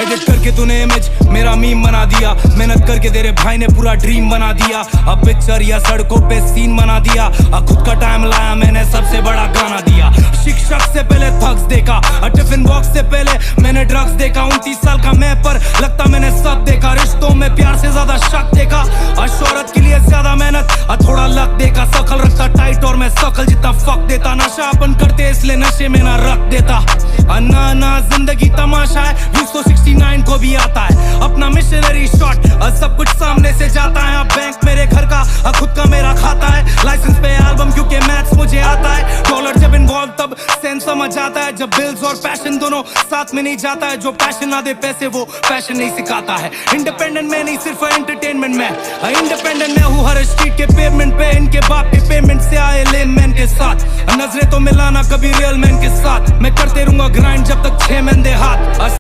Edit करके तूने image मेरा मीम बना दिया, मेहनत करके तेरे भाई ने पूरा ड्रीम बना दिया। अब पिक्चर या सड़कों पे सीन बना दिया, अब खुद का टाइम लाया मैंने सबसे बड़ा गाना दिया। शिक्षक से पहले थग्स देखा, टिफिन बॉक्स से पहले मैंने ड्रग्स देखा। 29 साल का मैं पर लगता मैंने सब देखा, रिश्तों में प्यार से ज्यादा शक देखा, शोहरत के लिए ज्यादा मेहनत थोड़ा लक देखा। शकल रखता टाइट और मैं शकल जितना फक देता, नशा अपन करते इसलिए नशे में ना रख देता। ना ना जिंदगी तमाशा है, व्यूज तो 69 को भी आता है। अपना मिशनरी शॉट सब कुछ सामने से जाता है। बैंक मेरे घर का खुद का मेरा खाता है, लाइसेंस पे एल्बम क्योंकि मैथ्स मुझे आता है। डॉलर जब इन्वॉल्व तब सेंस समझ आता है, जब बिल्स और पैशन दोनों साथ में नहीं जाता है। जो पैशन ना दे पैसे वो पैशन नहीं सिखाता है। इंडिपेंडेंट मैं नहीं सिर्फ एंटरटेनमेंट में, इंडिपेंडेंट मैं हूँ हर स्ट्रीट के पेमेंट पे। इनके बाप के पेमेंट से आए लेन मैन के साथ, नजरें तो मिलाना कभी रियल मैन के साथ। मैं करते रहूंगा ग्राइंड जब तक 6 महीने हाथ,